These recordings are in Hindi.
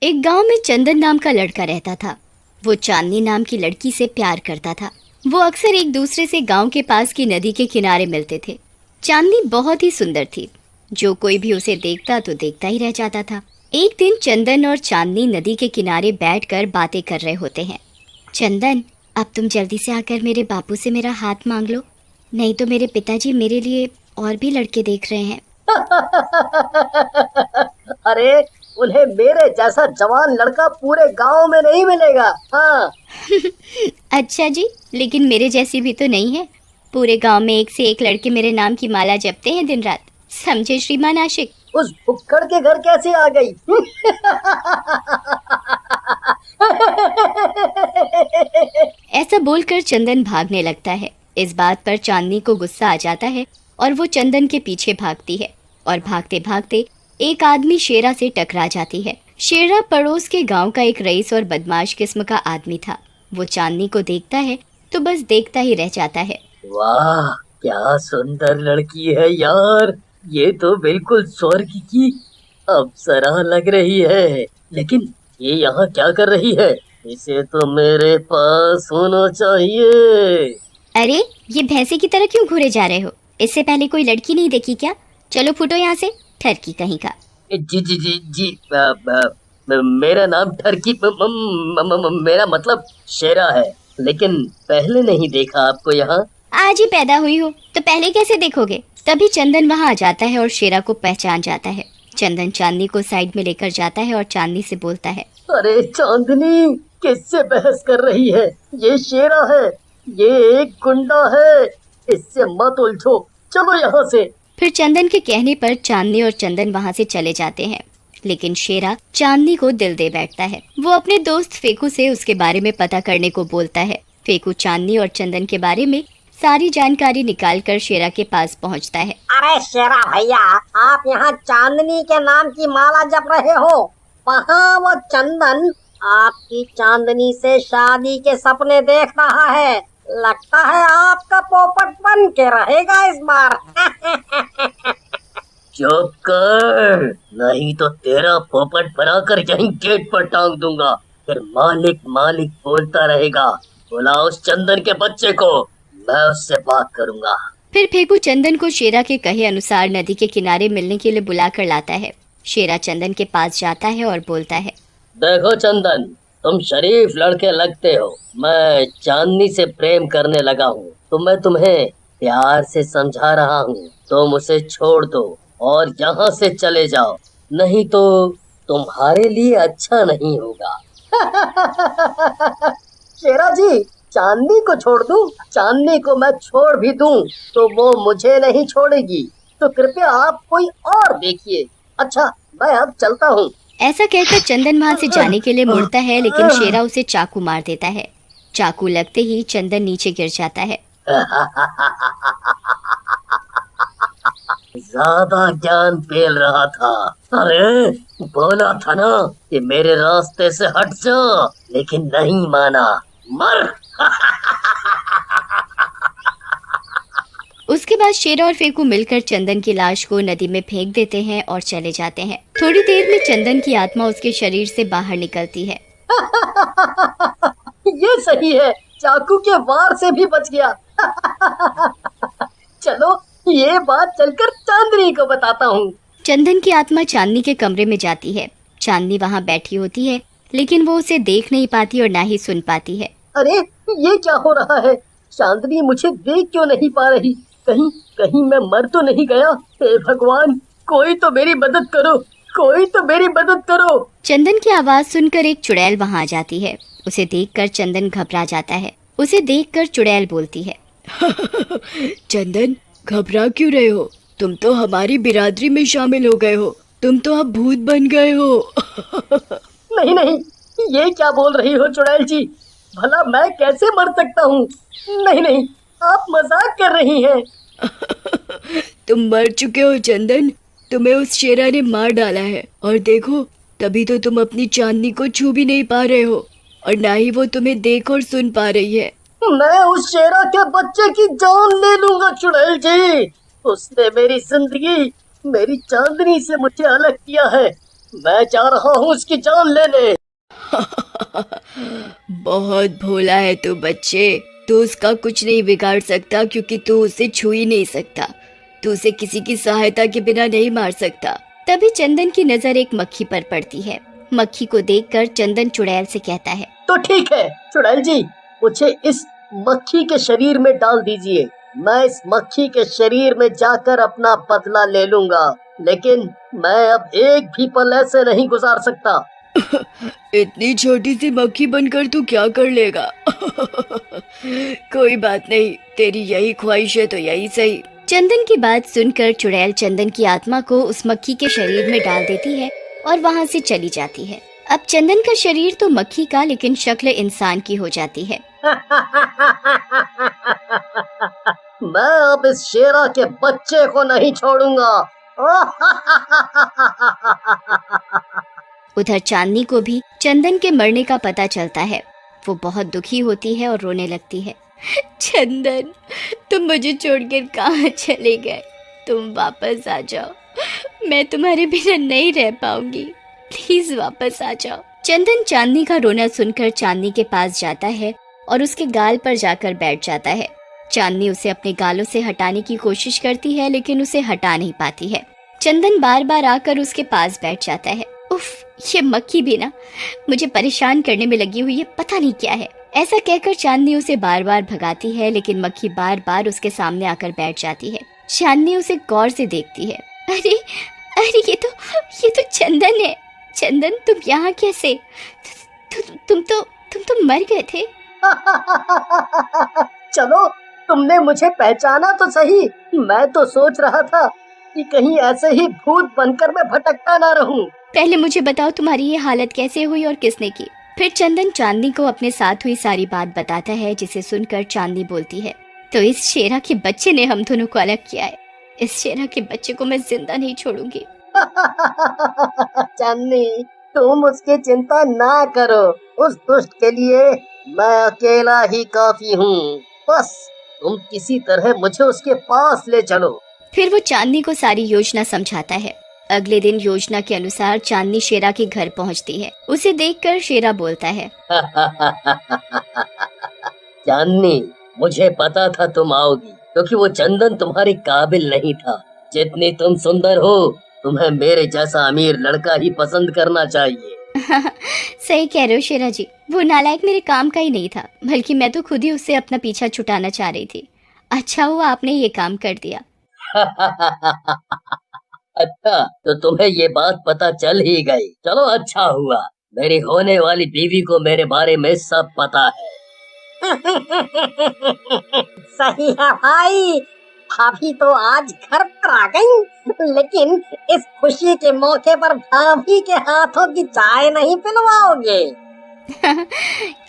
एक गांव में चंदन नाम का लड़का रहता था। वो चांदनी नाम की लड़की से प्यार करता था। वो अक्सर एक दूसरे से गांव के पास की नदी के किनारे मिलते थे। चांदनी बहुत ही सुंदर थी। जो कोई भी उसे देखता तो देखता ही रह जाता था। एक दिन चंदन और चांदनी नदी के किनारे बैठकर बातें कर रहे होते हैं। चंदन, अब तुम जल्दी से आकर मेरे बापू से मेरा हाथ मांग लो, नहीं तो मेरे पिताजी मेरे लिए और भी लड़के देख रहे हैं। अरे, उन्हें मेरे जैसा जवान लड़का पूरे गांव में नहीं मिलेगा। हाँ। अच्छा जी, लेकिन मेरे जैसी भी तो नहीं है। पूरे गांव में एक से एक लड़के मेरे नाम की माला जपते हैं दिन रात। समझे श्रीमान आशिक? उस भुक्कड़ के घर कैसे आ गई? ऐसा बोलकर चंदन भागने लगता है। इस बात पर चांदनी को गुस्सा आ जाता है और वो चंदन के पीछे भागती है और भागते भागते एक आदमी शेरा से टकरा जाती है। शेरा पड़ोस के गांव का एक रईस और बदमाश किस्म का आदमी था। वो चांदनी को देखता है तो बस देखता ही रह जाता है। वाह, क्या सुंदर लड़की है यार। ये तो बिल्कुल स्वर्ग की अप्सरा लग रही है। लेकिन ये यहाँ क्या कर रही है? इसे तो मेरे पास होना चाहिए। अरे, ये भैंसे की तरह क्यों घूरे जा रहे हो? इससे पहले कोई लड़की नहीं देखी क्या? चलो फुटो यहाँ से, ठरकी कहीं का। जी जी जी जी, मेरा नाम ठरकी मेरा मतलब शेरा है। लेकिन पहले नहीं देखा आपको यहाँ। आज ही पैदा हुई हो तो पहले कैसे देखोगे? तभी चंदन वहाँ आ जाता है और शेरा को पहचान जाता है। चंदन चांदनी को साइड में लेकर जाता है और चांदनी से बोलता है, अरे चांदनी, किससे बहस कर रही है? ये शेरा है, ये एक गुंडा है। इससे मत उलझो, चलो यहाँ से। फिर चंदन के कहने पर चांदनी और चंदन वहाँ से चले जाते हैं। लेकिन शेरा चांदनी को दिल दे बैठता है। वो अपने दोस्त फेकू से उसके बारे में पता करने को बोलता है। फेकू चांदनी और चंदन के बारे में सारी जानकारी निकालकर शेरा के पास पहुँचता है। अरे शेरा भैया, आप यहाँ चांदनी के नाम की माला जप रहे हो। वहाँ वो चंदन आपकी चांदनी से शादी के सपने देख रहा है। लगता है आपका पोपट बन के रहेगा इस बार। चुप कर, नहीं तो तेरा पोपट बनाकर यहीं गेट पर टांग दूंगा। फिर मालिक मालिक बोलता रहेगा। बुलाओ उस चंदन के बच्चे को, मैं उससे बात करूंगा। फिर फेकू चंदन को शेरा के कहे अनुसार नदी के किनारे मिलने के लिए बुलाकर लाता है। शेरा चंदन के पास जाता है और बोलता है, देखो चंदन, तुम शरीफ लड़के लगते हो। मैं चांदनी से प्रेम करने लगा हूँ, तो मैं तुम्हें प्यार से समझा रहा हूँ। तुम उसे छोड़ दो और यहाँ से चले जाओ, नहीं तो तुम्हारे लिए अच्छा नहीं होगा। शेरा जी, चांदनी को छोड़ दूं? चांदनी को मैं छोड़ भी दूं तो वो मुझे नहीं छोड़ेगी। तो कृपया आप कोई और देखिए। अच्छा, मैं अब चलता हूँ। ऐसा कहकर चंदन वहाँ से जाने के लिए मुड़ता है, लेकिन शेरा उसे चाकू मार देता है। चाकू लगते ही चंदन नीचे गिर जाता है। ज्यादा ज्ञान पेल रहा था। अरे, बोला था ना कि मेरे रास्ते से हट जा, लेकिन नहीं माना। मर। उसके बाद शेरा और फेकू मिलकर चंदन की लाश को नदी में फेंक देते हैं और चले जाते हैं। थोड़ी देर में चंदन की आत्मा उसके शरीर से बाहर निकलती है। ये सही है, चाकू के वार से भी बच गया। चलो, ये बात चलकर चांदनी को बताता हूँ। चंदन की आत्मा चांदनी के कमरे में जाती है। चांदनी वहाँ बैठी होती है, लेकिन वो उसे देख नहीं पाती और ना ही सुन पाती है। अरे, ये क्या हो रहा है? चांदनी मुझे देख क्यों नहीं पा रही? कहीं कहीं मैं मर तो नहीं गया? हे भगवान, कोई तो मेरी मदद करो, कोई तो मेरी मदद करो। चंदन की आवाज सुनकर एक चुड़ैल वहाँ आ जाती है। उसे देखकर चंदन घबरा जाता है। उसे देखकर चुड़ैल बोलती है, चंदन, घबरा क्यों रहे हो? तुम तो हमारी बिरादरी में शामिल हो गए हो। तुम तो अब भूत बन गए हो। नहीं नहीं, ये क्या बोल रही हो चुड़ैल जी? भला मैं कैसे मर सकता हूँ? नहीं नहीं, आप मजाक कर रही हैं। तुम मर चुके हो चंदन। तुम्हें उस शेरा ने मार डाला है, और देखो, तभी तो तुम अपनी चांदनी को छू भी नहीं पा रहे हो, और ना ही वो तुम्हें देख और सुन पा रही है। मैं उस शेरा के बच्चे की जान ले लूंगा चुड़ैल जी। उसने मेरी जिंदगी, मेरी चांदनी से मुझे अलग किया है। मैं जा रहा हूँ उसकी जान लेने। बहुत भोला है तू बच्चे। तू उसका कुछ नहीं बिगाड़ सकता क्योंकि तू उसे छू ही नहीं सकता। तू उसे किसी की सहायता के बिना नहीं मार सकता। तभी चंदन की नजर एक मक्खी पर पड़ती है। मक्खी को देखकर चंदन चुड़ैल से कहता है, तो ठीक है चुड़ैल जी, मुझे इस मक्खी के शरीर में डाल दीजिए। मैं इस मक्खी के शरीर में जाकर अपना बदला ले लूंगा, लेकिन मैं अब एक भी पल ऐसे नहीं गुजार सकता। इतनी छोटी सी मक्खी बनकर तू क्या कर लेगा? कोई बात नहीं, तेरी यही ख्वाहिश है तो यही सही। चंदन की बात सुनकर चुड़ैल चंदन की आत्मा को उस मक्खी के शरीर में डाल देती है और वहाँ से चली जाती है। अब चंदन का शरीर तो मक्खी का, लेकिन शक्ल इंसान की हो जाती है। मैं अब इस शेरा के बच्चे को नहीं छोड़ूंगा। उधर चांदनी को भी चंदन के मरने का पता चलता है। वो बहुत दुखी होती है और रोने लगती है। चंदन, तुम मुझे छोड़कर कहाँ चले गए? तुम वापस आ जाओ, मैं तुम्हारे बिना नहीं रह पाऊंगी। प्लीज वापस आ जाओ। चंदन चांदनी का रोना सुनकर चांदनी के पास जाता है और उसके गाल पर जाकर बैठ जाता है। चांदनी उसे अपने गालों से हटाने की कोशिश करती है, लेकिन उसे हटा नहीं पाती है। चंदन बार बार आकर उसके पास बैठ जाता है। उफ, ये मक्खी भी ना मुझे परेशान करने में लगी हुई है, पता नहीं क्या है। ऐसा कहकर चांदनी उसे बार बार भगाती है, लेकिन मक्खी बार बार उसके सामने आकर बैठ जाती है। चांदनी उसे गौर से देखती है। अरे अरे, ये तो चंदन है। चंदन, तुम यहाँ कैसे? तुम तो मर गए थे। चलो, तुमने मुझे पहचाना तो सही। मैं तो सोच रहा था कि कहीं ऐसे ही भूत बनकर मैं भटकता ना रहूं। पहले मुझे बताओ तुम्हारी ये हालत कैसे हुई और किसने की? फिर चंदन चांदनी को अपने साथ हुई सारी बात बताता है, जिसे सुनकर चांदनी बोलती है, तो इस शेरा के बच्चे ने हम दोनों को अलग किया है। इस शेरा के बच्चे को मैं जिंदा नहीं छोड़ूंगी। चांदनी, तुम उसकी चिंता ना करो। उस दुष्ट के लिए मैं अकेला ही काफी हूँ। बस तुम किसी तरह मुझे उसके पास ले चलो। फिर वो चांदनी को सारी योजना समझाता है। अगले दिन योजना के अनुसार चांदनी शेरा के घर पहुंचती है। उसे देखकर शेरा बोलता है, चांदनी, मुझे पता था तुम आओगी, क्योंकि वो चंदन तुम्हारे काबिल नहीं था। जितनी तुम सुंदर हो, तुम्हें मेरे जैसा अमीर लड़का ही पसंद करना चाहिए। सही कह रहे हो शेरा जी, वो नालायक मेरे काम का ही नहीं था, बल्कि मैं तो खुद ही उससे अपना पीछा छुटाना चाह रही थी। अच्छा हुआ आपने ये काम कर दिया। अच्छा, तो तुम्हें ये बात पता चल ही गई। चलो, अच्छा हुआ। मेरी होने वाली बीवी को मेरे बारे में सब पता है। सही है भाई, भाभी तो आज घर पर आ गई, लेकिन इस खुशी के मौके पर भाभी के हाथों की चाय नहीं पिलवाओगे?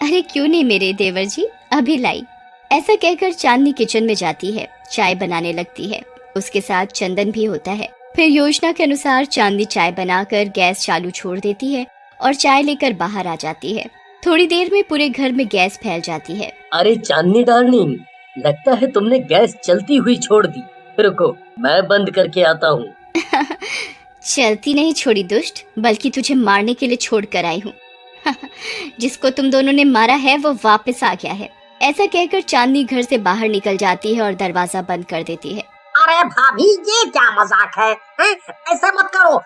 अरे क्यों नहीं मेरे देवर जी, अभी लाई। ऐसा कहकर चांदनी किचन में जाती है, चाय बनाने लगती है। उसके साथ चंदन भी होता है। फिर योजना के अनुसार चांदनी चाय बनाकर गैस चालू छोड़ देती है और चाय लेकर बाहर आ जाती है। थोड़ी देर में पूरे घर में गैस फैल जाती है। अरे चांदनी डार्लिंग, लगता है तुमने गैस चलती हुई छोड़ दी। रुको, मैं बंद करके आता हूँ। चलती नहीं छोड़ी दुष्ट, बल्कि तुझे मारने के लिए छोड़ कर आई हूँ। जिसको तुम दोनों ने मारा है वो वापस आ गया है। ऐसा कहकर चांदनी घर से बाहर निकल जाती है और दरवाजा बंद कर देती है। अरे भाभी, ये क्या मजाक है? ऐसा मत करो,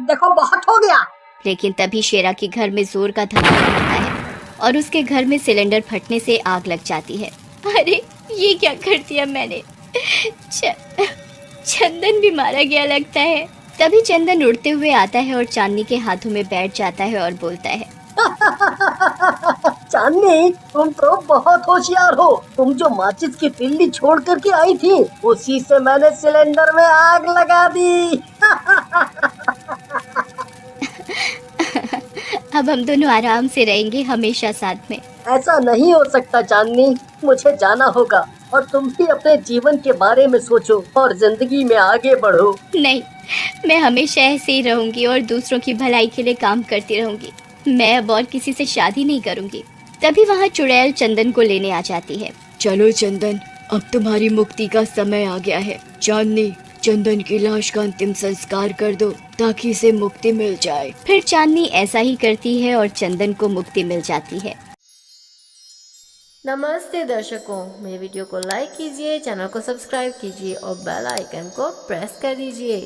देखो बहुत हो गया। लेकिन तभी शेरा के घर में जोर का धमाका होता है और उसके घर में सिलेंडर फटने से आग लग जाती है। अरे ये क्या कर दिया मैंने? चंदन भी मारा गया लगता है। तभी चंदन उड़ते हुए आता है और चांदनी के हाथों में बैठ जाता है और बोलता है, चांदनी, तुम तो बहुत होशियार हो। तुम जो माचिस की तिल्ली छोड़ करके आई थी, उसी से मैंने सिलेंडर में आग लगा दी। अब हम दोनों आराम से रहेंगे हमेशा साथ में। ऐसा नहीं हो सकता चांदनी, मुझे जाना होगा और तुम भी अपने जीवन के बारे में सोचो और जिंदगी में आगे बढ़ो। नहीं, मैं हमेशा ऐसे ही रहूंगी और दूसरों की भलाई के लिए काम करती रहूंगी। मैं अब और किसी से शादी नहीं करूंगी। तभी वहाँ चुड़ैल चंदन को लेने आ जाती है। चलो चंदन, अब तुम्हारी मुक्ति का समय आ गया है। चांदनी, चंदन की लाश का अंतिम संस्कार कर दो ताकि इसे मुक्ति मिल जाए। फिर चांदनी ऐसा ही करती है और चंदन को मुक्ति मिल जाती है। नमस्ते दर्शकों, मेरे वीडियो को लाइक कीजिए, चैनल को सब्सक्राइब कीजिए और बेल आइकन को प्रेस कर दीजिए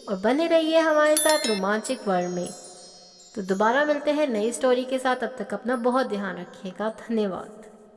और बने रहिए हमारे साथ रोमांचक वर्ल्ड में। तो दोबारा मिलते हैं नई स्टोरी के साथ, तब तक अपना बहुत ध्यान रखिएगा। धन्यवाद।